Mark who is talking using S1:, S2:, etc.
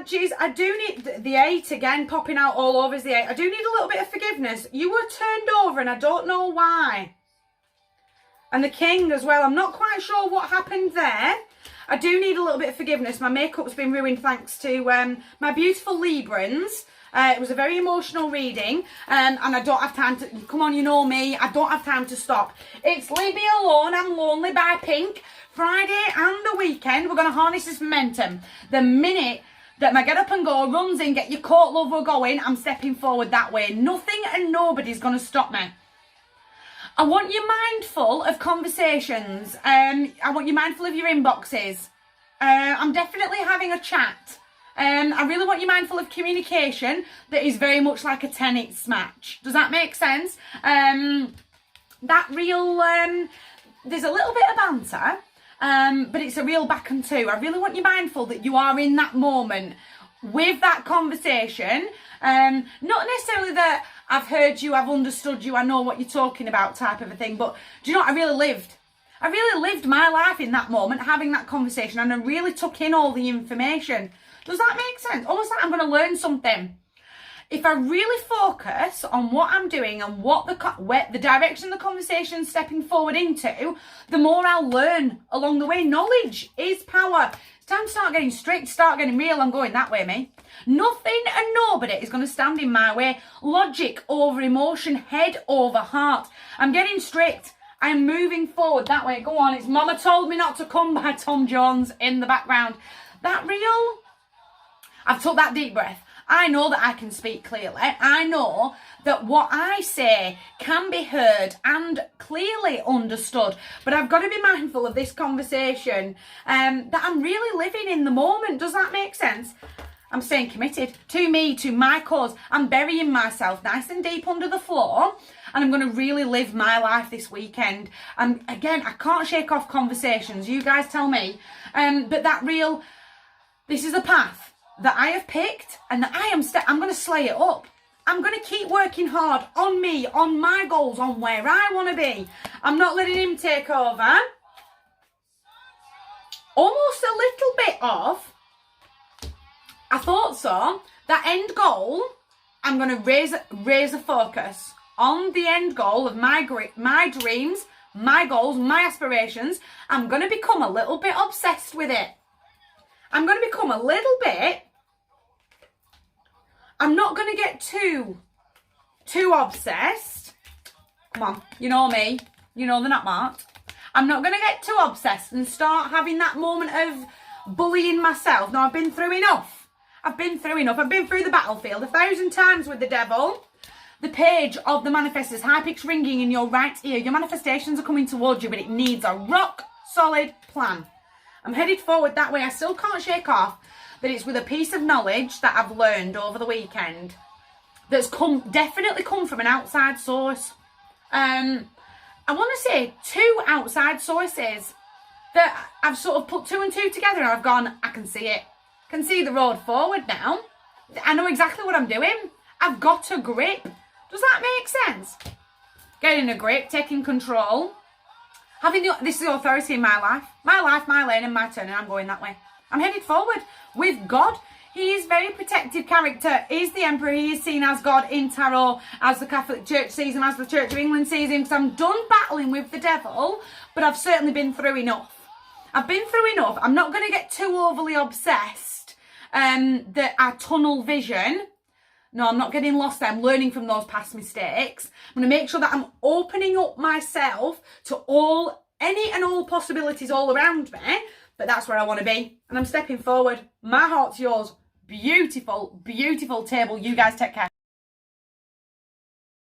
S1: Saggies, I do need the 8 again, popping out all over is the 8. I do need a little bit of forgiveness. You were turned over and I don't know why. And the King as well. I'm not quite sure what happened there. I do need a little bit of forgiveness. My makeup's been ruined thanks to my beautiful Librans. It was a very emotional reading, and I don't have time to, come on, you know me, I don't have time to stop. It's Leave Me Alone, I'm Lonely by Pink. Friday and the weekend, we're going to harness this momentum. The minute that my Get Up and Go runs in, get your coat, love, we're going, I'm stepping forward that way. Nothing and nobody's going to stop me. I want you mindful of conversations. I want you mindful of your inboxes. I'm definitely having a chat. I really want you mindful of communication that is very much like a tennis match. Does that make sense? That real, there's a little bit of banter, but it's a real back and two. I really want you mindful that you are in that moment with that conversation. Not necessarily that I've heard you, I've understood you, I know what you're talking about type of a thing, but do you know what, I really lived my life in that moment, having that conversation, and I really took in all the information. Does that make sense? Almost like I'm going to learn something. If I really focus on what I'm doing and what the direction the conversation's stepping forward into, the more I'll learn along the way. Knowledge is power. It's time to start getting strict, start getting real. I'm going that way, me. Nothing and nobody is going to stand in my way. Logic over emotion, head over heart. I'm getting strict. I'm moving forward that way. Go on, it's Mama Told Me Not to Come by Tom Jones in the background. That real? I've took that deep breath. I know that I can speak clearly. I know that what I say can be heard and clearly understood. But I've got to be mindful of this conversation, that I'm really living in the moment. Does that make sense? I'm staying committed to me, to my cause. I'm burying myself nice and deep under the floor. And I'm going to really live my life this weekend. And again, I can't shake off conversations. You guys tell me. But that real, this is a path that I have picked, and that I'm going to slay it up. I'm going to keep working hard on me, on my goals, on where I want to be. I'm not letting him take over. Almost a little bit of, I thought so, that end goal, I'm going to raise a focus on the end goal of my dreams, my goals, my aspirations. I'm going to become a little bit obsessed with it. I'm going to become a little bit, I'm not going to get too obsessed. Come on, you know me, you know they're not marked. I'm not going to get too obsessed and start having that moment of bullying myself. No, I've been through enough. I've been through the battlefield 1,000 times with the devil. The page of the manifestors, high pitch ringing in your right ear. Your manifestations are coming towards you, but it needs a rock solid plan. I'm headed forward that way. I still can't shake off that it's with a piece of knowledge that I've learned over the weekend that's definitely come from an outside source. I want to say 2 outside sources that I've sort of put 2 and 2 together, and I've gone, I can see it. I can see the road forward now. I know exactly what I'm doing. I've got a grip. Does that make sense? Getting a grip, taking control. This is the authority in my life, my lane and my turn, and I'm going that way. I'm headed forward with God. He is very protective character. He's the Emperor. He is seen as God in tarot, as the Catholic Church sees him, as the Church of England sees him. Because I'm done battling with the devil, but I've certainly been through enough. I'm not going to get too overly obsessed that I tunnel vision. No, I'm not getting lost there. I'm learning from those past mistakes. I'm going to make sure that I'm opening up myself to any and all possibilities all around me. But that's where I want to be. And I'm stepping forward. My heart's yours. Beautiful, beautiful table. You guys take care.